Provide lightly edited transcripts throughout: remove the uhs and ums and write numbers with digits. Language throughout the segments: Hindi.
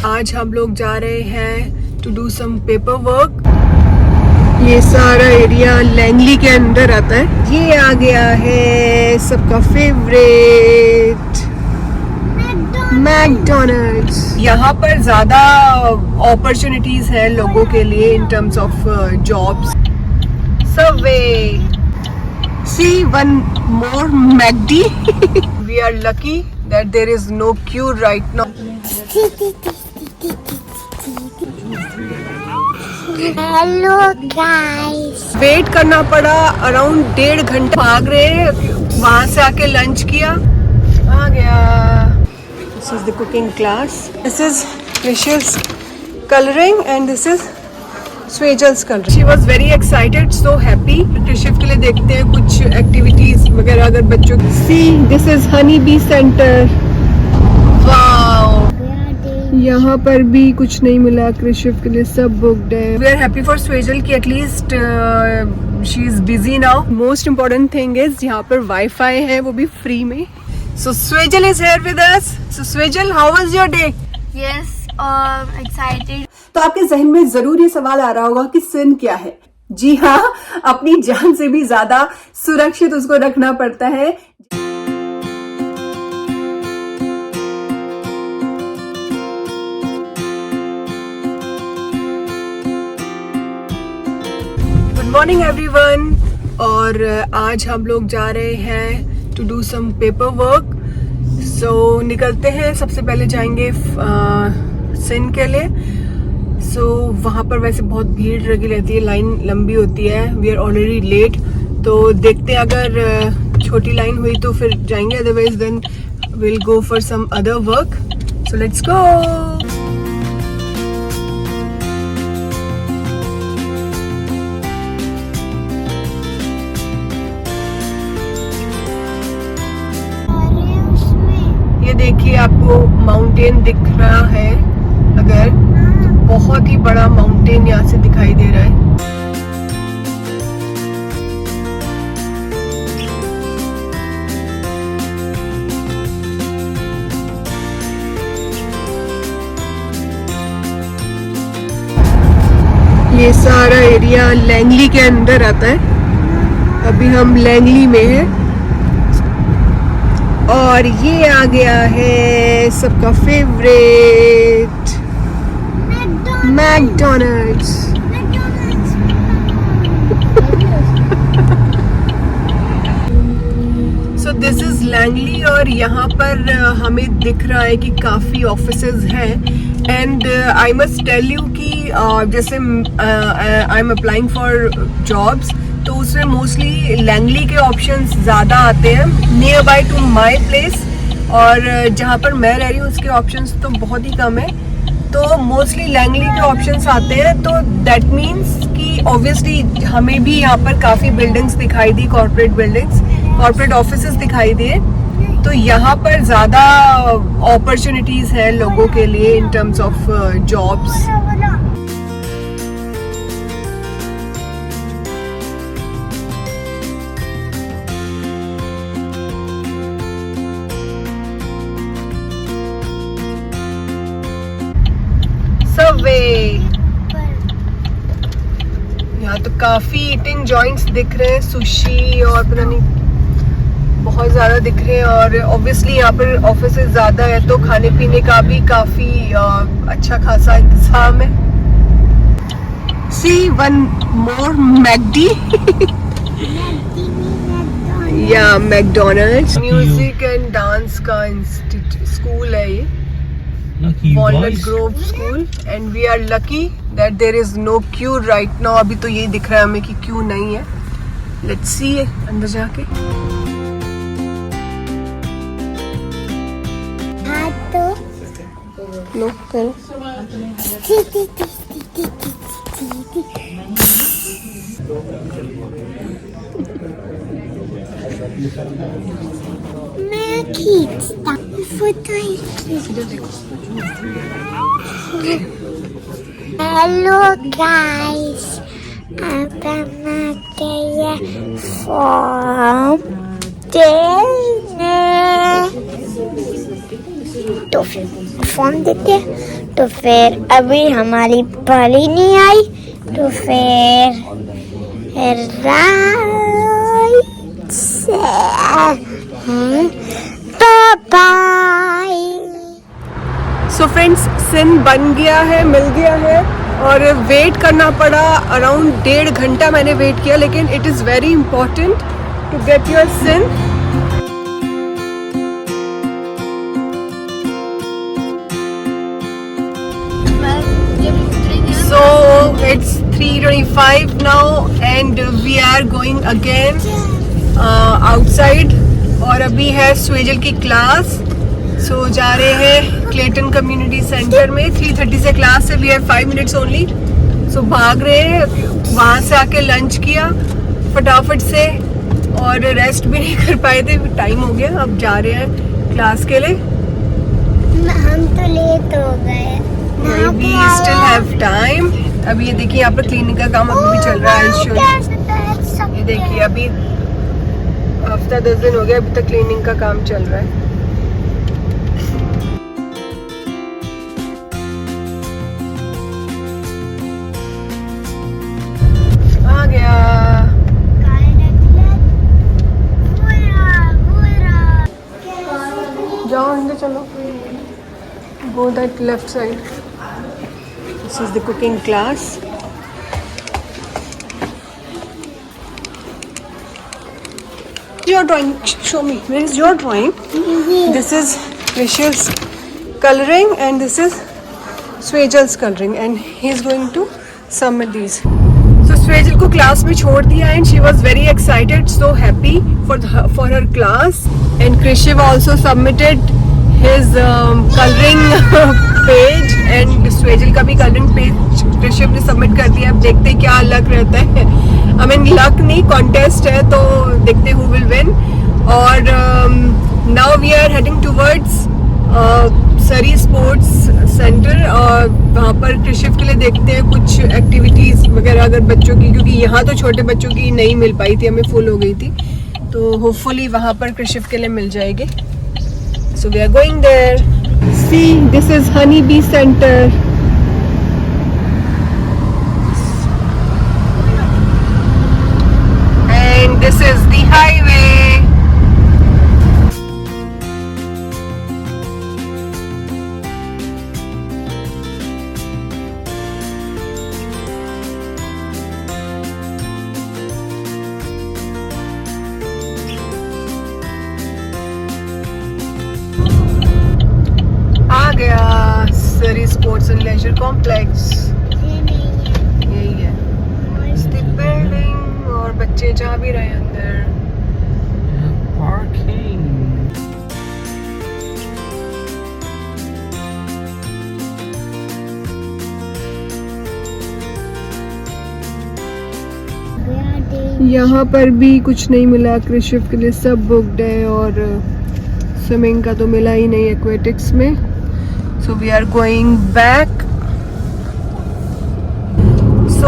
आज हम लोग जा रहे हैं to do some paper work. ये सारा एरिया लैंगली के अंदर आता है। ये आ गया है सबका फेवरेट मैकडोनल्ड्स। यहाँ पर ज्यादा अपॉर्चुनिटीज है लोगों के लिए in terms of jobs. Subway, see one more McD. We are lucky that there is no queue right now. Hello guys, wait करना पड़ा अराउंड 1.5 घंटा। भाग रहे हैं, वहां से आके लंच किया, आ गया। This is the cooking class. This is Krish's coloring and this is Swajal's coloring. She was very excited, so happy. कृषिव के लिए देखते हैं कुछ एक्टिविटीज वगैरह अगर बच्चों की। See, this is honey bee center. Wow. यहाँ पर भी कुछ नहीं मिला कृषिव के लिए, सब बुक्ड है। We are happy for Swajal कि at least she is busy now. Most important thing is यहाँ पर Wi-Fi है, वो भी फ्री में। So Swajal is here with us. So Swajal, how was your day? Yes, excited. तो आपके जहन में जरूर ये सवाल आ रहा होगा कि सिन क्या है। जी हाँ, अपनी जान से भी ज्यादा सुरक्षित उसको रखना पड़ता है। Good morning everyone. और आज हम लोग जा रहे हैं to do some paper work. So निकलते हैं, सबसे पहले जाएंगे सिन के लिए। सो वहाँ पर वैसे बहुत भीड़ लगी रहती है, लाइन लंबी होती है। वी आर ऑलरेडी लेट, तो देखते हैं अगर छोटी लाइन हुई तो फिर जाएंगे, otherwise then will go for some other work. So let's go. ये देखिए, आपको माउंटेन दिख रहा है अगर, बहुत ही बड़ा माउंटेन यहाँ से दिखाई दे रहा है। ये सारा एरिया लैंगली के अंदर आता है। अभी हम लैंगली में हैं और ये आ गया है सबका favourite McDonald's. So this is Langley और यहाँ पर हमें दिख रहा है कि काफ़ी ऑफिसेज हैं। And I must tell you कि जैसे I am applying for jobs, तो उसमें मोस्टली लैंगली के ऑप्शंस ज़्यादा आते हैं near by to my place. और जहाँ पर मैं रह रही हूँ उसके ऑप्शंस तो बहुत ही कम है, तो मोस्टली लैंगली के ऑप्शंस आते हैं। तो दैट मीन्स कि ऑब्वियसली हमें भी यहाँ पर काफ़ी बिल्डिंग्स दिखाई दी, कॉर्पोरेट बिल्डिंग्स, कॉर्पोरेट ऑफिसेज दिखाई दिए। तो यहाँ पर ज़्यादा अपॉर्चुनिटीज़ है लोगों के लिए in terms of jobs. Subway, यहाँ तो काफी ईटिंग जॉइंट्स दिख रहे हैं, सुशी और पता नहीं बहुत ज्यादा दिख रहे हैं। और ऑब्वियसली यहाँ पर ऑफिसेज ज्यादा है तो खाने पीने का भी काफी अच्छा खासा इंतजाम है। See one more McD. या मैकडोनल्ड्स। म्यूजिक एंड डांस का स्कूल है ये, Walnut Grove School, and we are lucky that there is no queue right now. अभी तो यही दिख रहा है हमें कि क्यू नहीं है। Let's see अंदर जाके। हाँ तो लो करो। मैं खींचता photo. Hello guys, I'm gonna get from dinner. तो फिर फोन देते, तो फिर अभी हमारी बारी नहीं आई, तो फिर राइट से बाय। सो फ्रेंड्स, सिन बन गया है, मिल गया है, और वेट करना पड़ा अराउंड 1.5 घंटा मैंने वेट किया, लेकिन it is very important to get your SIN. So it's 3:25 now and we are going again outside, और अभी है स्वेजल की क्लास। सो जा रहे हैं क्लेटन कम्युनिटी सेंटर में। 3:30 से क्लास है, वी हैव 5 minutes ओनली। सो भाग रहे हैं, वहाँ से आके लंच किया फटाफट से, और रेस्ट भी नहीं कर पाए थे, टाइम हो गया। अब जा रहे हैं क्लास के लिए। हम तो लेट हो गए, वी स्टिल हैव टाइम। अभी ये देखिए, यहाँ पर क्लीनिंग का काम अभी भी चल रहा है। ये देखिए, अभी हफ्ता 10 दिन हो गया, अभी तक क्लीनिंग का काम चल रहा है। आ गया। जाओ अंदर चलो। Go that left side. This is the cooking class. Your drawing. Show me. Where is your drawing? This is Rishab's coloring and this is Swajal's coloring, and he is going to submit these. So Swajal को class में छोड़ दिया and she was very excited, so happy for her class. And Krishiv also submitted his coloring page and Swajal का भी coloring page Krishiv ने submit कर दिया। अब देखते हैं क्या लक रहता है। I mean luck नहीं, contest है, तो देखते हैं who will win। और now we are heading towards सरी स्पोर्ट्स सेंटर, और वहाँ पर कृषिव के लिए देखते हैं कुछ एक्टिविटीज़ वगैरह अगर बच्चों की, क्योंकि यहाँ तो छोटे बच्चों की नहीं मिल पाई थी, हमें फुल हो गई थी, तो होपफुली वहाँ पर कृषिव के लिए मिल जाएगी। So we are going there. See, this is Honey Bee Center. And this is the highway. आ गया सरी स्पोर्ट्स एंड लेजर कॉम्प्लेक्स। यही है बिल्डिंग, और बच्चे जा भी रहे हैं अंदर। पार्किंग। यहाँ पर भी कुछ नहीं मिला कृषिव के लिए, सब बुक्ड है, और स्विमिंग का तो मिला ही नहीं एक्वेटिक्स में। So we are going back. So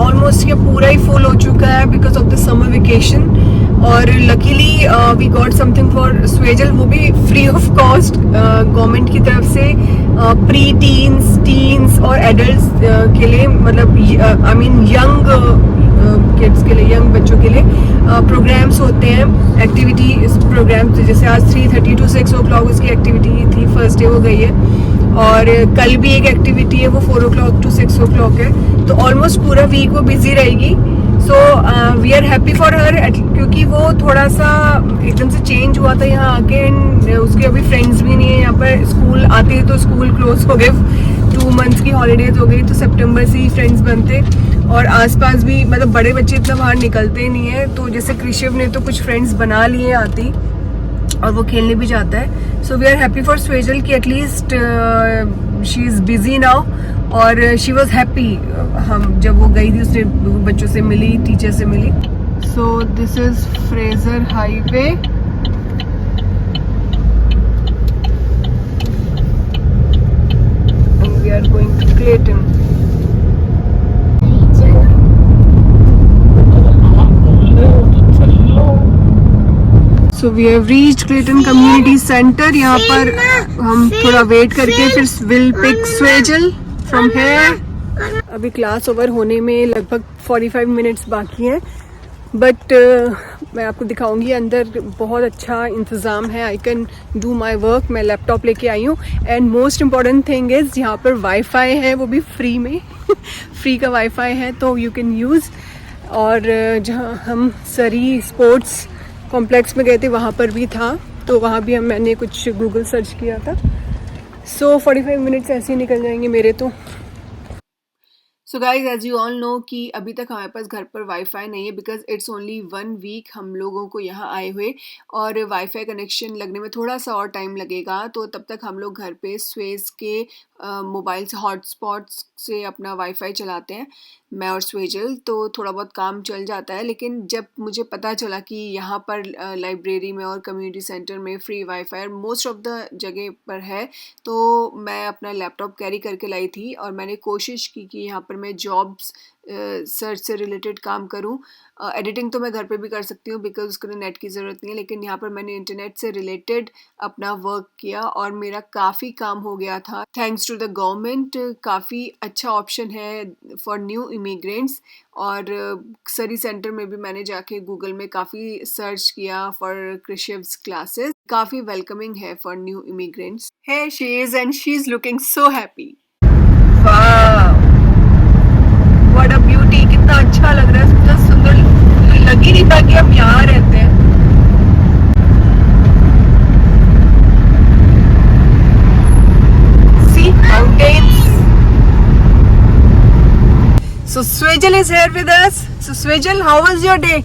almost ये पूरा ही फुल हो चुका है because of the summer vacation, और luckily we got something for Swejal, वो भी फ्री ऑफ कॉस्ट गवर्नमेंट की तरफ से, प्री टीन्स और एडल्ट्स के लिए, मतलब आई मीन यंग किड्स के लिए, यंग बच्चों के लिए प्रोग्राम्स होते हैं, एक्टिविटी प्रोग्राम्स। जैसे आज 3:30 to 6 o'clock उसकी एक्टिविटी थी, फर्स्ट डे हो गई है, और कल भी एक एक्टिविटी है, वो 4 o'clock to 6 o'clock है, तो ऑलमोस्ट पूरा वीक वो बिजी रहेगी। So we are happy for her, क्योंकि वो थोड़ा सा एकदम से चेंज हुआ था यहाँ आके, एंड उसके अभी फ्रेंड्स भी नहीं है यहाँ पर। स्कूल आते हैं तो स्कूल क्लोज हो गए, 2 months की हॉलीडेज हो गई, तो सितंबर से ही फ्रेंड्स बनते, और आसपास भी मतलब बड़े बच्चे इतना बाहर निकलते ही नहीं है, तो जैसे कृषिव ने तो कुछ फ्रेंड्स बना लिए आती, और वो खेलने भी जाता है। So we are happy for Swejal कि at least she is busy now, और शी वॉज हैप्पी। हम जब वो गई थी उसने बच्चों से मिली, टीचर से मिली। So this is Fraser highway. And we are going to Clayton. So we have reached Clayton community centre. यहाँ पर हम थोड़ा वेट करके फिर will pick Swejal from here. अभी क्लास ओवर होने में लगभग 45 मिनट्स बाकी हैं, बट मैं आपको दिखाऊंगी अंदर बहुत अच्छा इंतज़ाम है। I can do my work. मैं लैपटॉप लेके आई हूँ and most important thing is यहाँ पर वाईफाई है, वो भी फ्री में फ्री का वाईफाई है, तो यू कैन यूज़। और जहाँ हम सरी स्पोर्ट्स कॉम्प्लेक्स में गए थे वहाँ पर भी था, तो वहाँ भी मैंने कुछ गूगल सर्च किया था। सो 45 मिनट्स ऐसे ही निकल जाएंगे मेरे तो। So guys, as you all know कि अभी तक हमारे पास घर पर वाईफाई नहीं है, बिकॉज इट्स ओनली 1 वीक हम लोगों को यहाँ आए हुए, और वाईफाई कनेक्शन लगने में थोड़ा सा और टाइम लगेगा। तो तब तक हम लोग घर पे स्वेज के मोबाइल से हॉटस्पॉट्स से अपना वाईफाई चलाते हैं, मैं और स्वेजल, तो थोड़ा बहुत काम चल जाता है। लेकिन जब मुझे पता चला कि यहाँ पर लाइब्रेरी में और कम्युनिटी सेंटर में free wifi most of the जगह पर है, तो मैं अपना लैपटॉप कैरी करके लाई थी और मैंने कोशिश की कि यहाँ पर मैं जॉब्स सर्च से रिलेटेड काम करूँ। एडिटिंग तो मैं घर पे भी कर सकती हूँ बिकॉज उसके लिए नेट की ज़रूरत नहीं है, लेकिन यहाँ पर मैंने इंटरनेट से रिलेटेड अपना वर्क किया और मेरा काफ़ी काम हो गया था। थैंक्स टू द गवर्नमेंट, काफ़ी अच्छा ऑप्शन है फॉर न्यू इमिग्रेंट्स। और सरी सेंटर में भी मैंने जाके गूगल में काफ़ी सर्च किया फॉर क्रिशिव्स क्लासेस। काफ़ी वेलकमिंग है फॉर न्यू इमिग्रेंट्स। है she is and she is looking so happy. What a beauty, कितना अच्छा लग रहा है, कितना सुंदर, लग ही नहीं था कि हम यहाँ रहते हैं। See mountains. So Swajal is here with us. So Swajal, how was your day?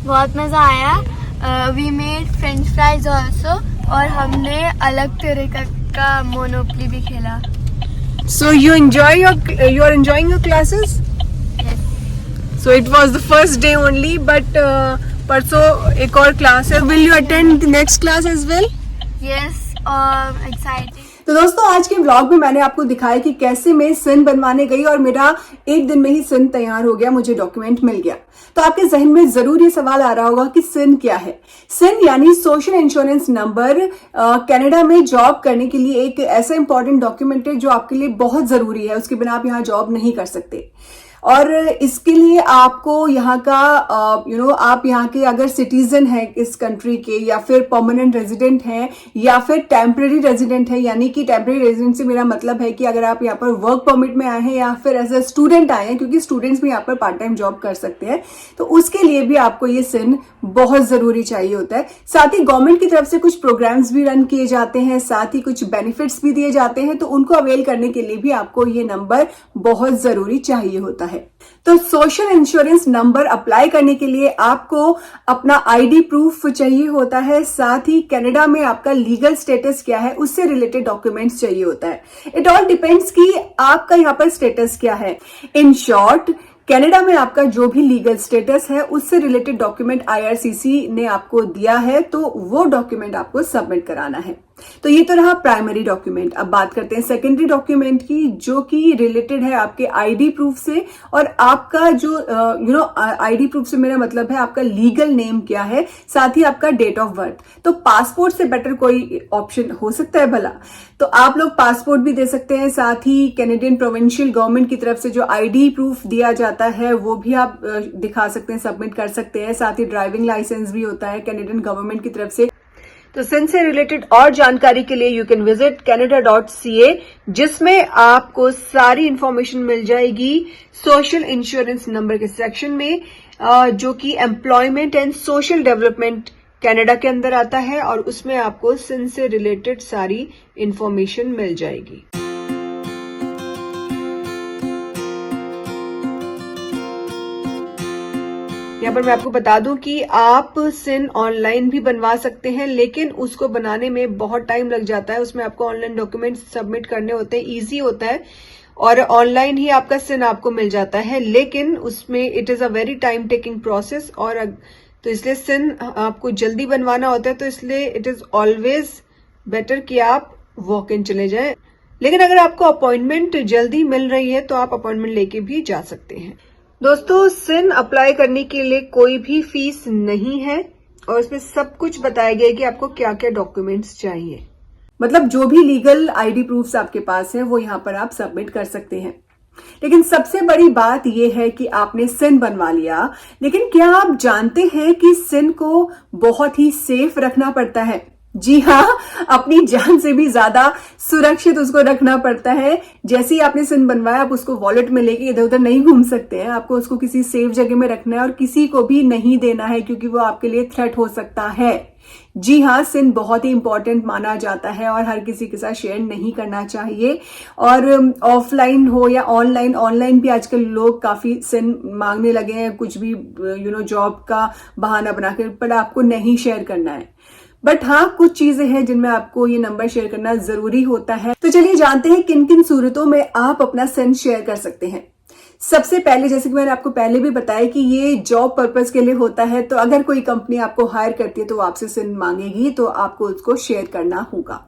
बहुत मज़ा आया। We made French fries also, और हमने अलग तरह का मोनोपली भी खेला। So you are enjoying your classes? Yes. So it was the first day only, but परसों एक और क्लास है। Will you attend the next class as well? Yes, exciting. तो दोस्तों, आज के व्लॉग में मैंने आपको दिखाया कि कैसे मैं सिन बनवाने गई और मेरा एक दिन में ही सिन तैयार हो गया, मुझे डॉक्यूमेंट मिल गया। तो आपके जहन में जरूर ये सवाल आ रहा होगा कि सिन क्या है। सिन यानी सोशल इंश्योरेंस नंबर कनाडा में जॉब करने के लिए एक ऐसा इंपॉर्टेंट डॉक्यूमेंट है जो आपके लिए बहुत जरूरी है, उसके बिना आप यहाँ जॉब नहीं कर सकते। और इसके लिए आपको यहाँ का आप यहाँ के अगर सिटीजन है इस कंट्री के, या फिर परमानेंट रेजिडेंट हैं, या फिर टेम्पररी रेजिडेंट है, यानी कि टेम्पररी रेजिडेंट से मेरा मतलब है कि अगर आप यहाँ पर वर्क परमिट में आए हैं या फिर एज ए स्टूडेंट आए हैं, क्योंकि स्टूडेंट्स भी यहाँ पर पार्ट टाइम जॉब कर सकते हैं, तो उसके लिए भी आपको ये सिन बहुत जरूरी चाहिए होता है। साथ ही गवर्नमेंट की तरफ से कुछ प्रोग्राम्स भी रन किए जाते हैं, साथ ही कुछ बेनिफिट्स भी दिए जाते हैं, तो उनको अवेल करने के लिए भी आपको ये नंबर बहुत जरूरी चाहिए होता है। तो सोशल इंश्योरेंस नंबर अप्लाई करने के लिए आपको अपना आईडी प्रूफ चाहिए होता है, साथ ही कनाडा में आपका लीगल स्टेटस क्या है उससे रिलेटेड डॉक्यूमेंट्स चाहिए होता है। इट ऑल डिपेंड्स कि आपका यहाँ पर स्टेटस क्या है। इन शॉर्ट, कनाडा में आपका जो भी लीगल स्टेटस है उससे रिलेटेड डॉक्यूमेंट आईआरसीसी ने आपको दिया है, तो वो डॉक्यूमेंट आपको सबमिट कराना है। तो ये तो रहा प्राइमरी डॉक्यूमेंट। अब बात करते हैं सेकेंडरी डॉक्यूमेंट की, जो कि रिलेटेड है आपके आईडी प्रूफ से। और आपका जो आईडी प्रूफ से मेरा मतलब है आपका लीगल नेम क्या है, साथ ही आपका डेट ऑफ बर्थ। तो पासपोर्ट से बेटर कोई ऑप्शन हो सकता है भला? तो आप लोग पासपोर्ट भी दे सकते हैं, साथ ही कैनेडियन प्रोविंशियल गवर्नमेंट की तरफ से जो आईडी प्रूफ दिया जाता है वो भी आप दिखा सकते हैं, सबमिट कर सकते हैं। साथ ही ड्राइविंग लाइसेंस भी होता है कैनेडियन गवर्नमेंट की तरफ से। तो सिन से रिलेटेड और जानकारी के लिए यू कैन विजिट canada.ca, जिसमें आपको सारी इंफॉर्मेशन मिल जाएगी सोशल इंश्योरेंस नंबर के सेक्शन में, जो कि employment and social development Canada के अंदर आता है, और उसमें आपको सिन से रिलेटेड सारी इंफॉर्मेशन मिल जाएगी। यहाँ पर मैं आपको बता दूं कि आप सिन ऑनलाइन भी बनवा सकते हैं, लेकिन उसको बनाने में बहुत टाइम लग जाता है। उसमें आपको ऑनलाइन डॉक्यूमेंट सबमिट करने होते हैं, इजी होता है, और ऑनलाइन ही आपका सिन आपको मिल जाता है, लेकिन उसमें it is a very time taking process. और तो इसलिए सिन आपको जल्दी बनवाना होता है, तो इसलिए इट इज ऑलवेज बेटर कि आप वॉक इन चले जाएं। लेकिन अगर आपको अपॉइंटमेंट जल्दी मिल रही है तो आप अपॉइंटमेंट लेके भी जा सकते हैं। दोस्तों, सिन अप्लाई करने के लिए कोई भी फीस नहीं है, और उसमें सब कुछ बताया गया है कि आपको क्या क्या डॉक्यूमेंट्स चाहिए। मतलब जो भी लीगल आईडी प्रूफ्स आपके पास है वो यहाँ पर आप सबमिट कर सकते हैं। लेकिन सबसे बड़ी बात यह है कि आपने सिन बनवा लिया, लेकिन क्या आप जानते हैं कि सिन को बहुत ही सेफ रखना पड़ता है। जी हाँ, अपनी जान से भी ज्यादा सुरक्षित उसको रखना पड़ता है। जैसे ही आपने सिन बनवाया, आप उसको वॉलेट में लेके इधर उधर नहीं घूम सकते हैं। आपको उसको किसी सेफ जगह में रखना है और किसी को भी नहीं देना है, क्योंकि वो आपके लिए थ्रेट हो सकता है। जी हाँ, सिन बहुत ही इंपॉर्टेंट माना जाता है और हर किसी के साथ शेयर नहीं करना चाहिए। और ऑफलाइन हो या ऑनलाइन भी आजकल लोग काफी सिन मांगने लगे हैं, कुछ भी जॉब का बहाना बनाकर, पर आपको नहीं शेयर करना है। बट हाँ, कुछ चीजें हैं जिनमें आपको ये नंबर शेयर करना जरूरी होता है। तो चलिए जानते हैं किन किन सूरतों में आप अपना सिन शेयर कर सकते हैं। सबसे पहले, जैसे कि मैंने आपको पहले भी बताया कि ये जॉब पर्पस के लिए होता है, तो अगर कोई कंपनी आपको हायर करती है तो आपसे सिन मांगेगी, तो आपको उसको शेयर करना होगा।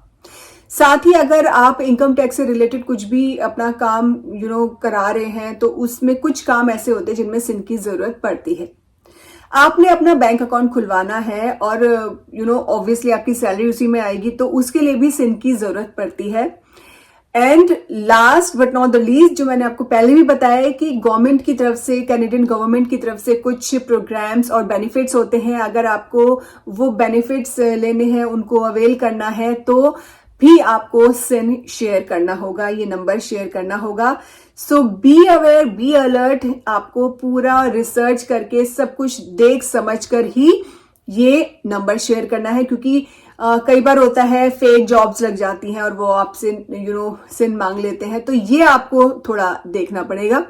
साथ ही अगर आप इनकम टैक्स से रिलेटेड कुछ भी अपना काम करा रहे हैं, तो उसमें कुछ काम ऐसे होते हैं जिनमें सिन की जरूरत पड़ती है। आपने अपना बैंक अकाउंट खुलवाना है और ऑब्वियसली आपकी सैलरी उसी में आएगी, तो उसके लिए भी सिन की जरूरत पड़ती है। And last but not the least, जो मैंने आपको पहले भी बताया है कि गवर्नमेंट की तरफ से, कैनेडियन गवर्नमेंट की तरफ से कुछ प्रोग्राम्स और बेनिफिट्स होते हैं। अगर आपको वो बेनिफिट्स लेने हैं, उनको अवेल करना है, तो भी आपको सिन शेयर करना होगा, ये नंबर शेयर करना होगा। सो बी अवेयर, बी अलर्ट। आपको पूरा रिसर्च करके सब कुछ देख समझ कर ही ये नंबर शेयर करना है, क्योंकि कई बार होता है फेक जॉब्स लग जाती हैं और वो आपसे सिन मांग लेते हैं, तो ये आपको थोड़ा देखना पड़ेगा।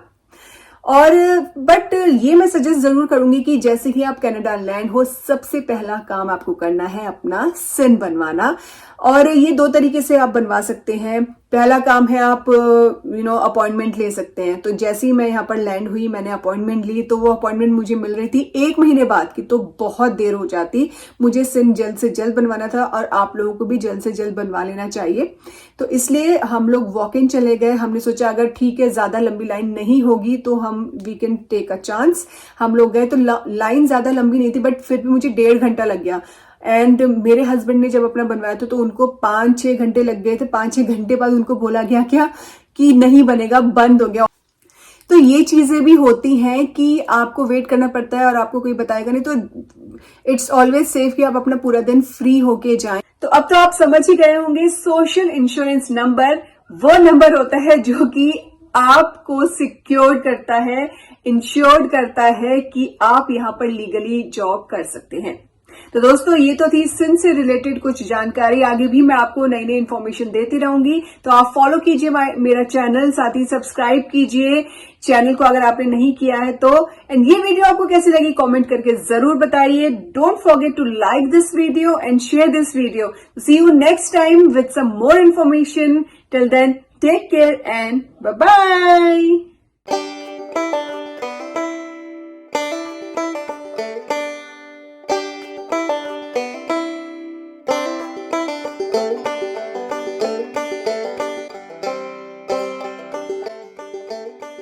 और बट ये मैं सजेस्ट जरूर करूंगी कि जैसे ही आप कनाडा लैंड हो, सबसे पहला काम आपको करना है अपना सिन बनवाना। और ये दो तरीके से आप बनवा सकते हैं। पहला काम है आप अपॉइंटमेंट ले सकते हैं। तो जैसे ही मैं यहाँ पर लैंड हुई, मैंने अपॉइंटमेंट ली, तो वो अपॉइंटमेंट मुझे मिल रही थी 1 महीने बाद की, तो बहुत देर हो जाती। मुझे सिन जल्द से जल्द बनवाना था और आप लोगों को भी जल्द से जल्द बनवा लेना चाहिए। तो इसलिए हम लोग वॉक इन चले गए। हमने सोचा अगर ठीक है, ज्यादा लंबी लाइन नहीं होगी तो we can take a chance. हम लोग गए तो लाइन ज्यादा लंबी नहीं थी, बट फिर भी मुझे 1.5 घंटा लग गया। एंड मेरे हस्बैंड ने जब अपना बनवाया था तो उनको 5-6 घंटे लग गए थे। 5-6 घंटे बाद उनको बोला गया क्या कि नहीं बनेगा, बंद हो गया। तो ये चीजें भी होती हैं कि आपको वेट करना पड़ता है और आपको कोई बताएगा नहीं, तो इट्स ऑलवेज सेफ कि आप अपना पूरा दिन फ्री होके जाएं। तो अब तो आप समझ ही गए होंगे, सोशल इंश्योरेंस नंबर वो नंबर होता है जो कि आपको सिक्योर करता है, इंश्योर्ड करता है कि आप यहाँ पर लीगली जॉब कर सकते हैं। तो दोस्तों, ये तो थी सिन से रिलेटेड कुछ जानकारी। आगे भी मैं आपको नई नई इन्फॉर्मेशन देती रहूंगी, तो आप फॉलो कीजिए मेरा चैनल, साथ ही सब्सक्राइब कीजिए चैनल को अगर आपने नहीं किया है तो। एंड ये वीडियो आपको कैसी लगी कमेंट करके जरूर बताइए। Don't forget to like this video and share this video. See you next time with some more information. Till then, take care and bye bye.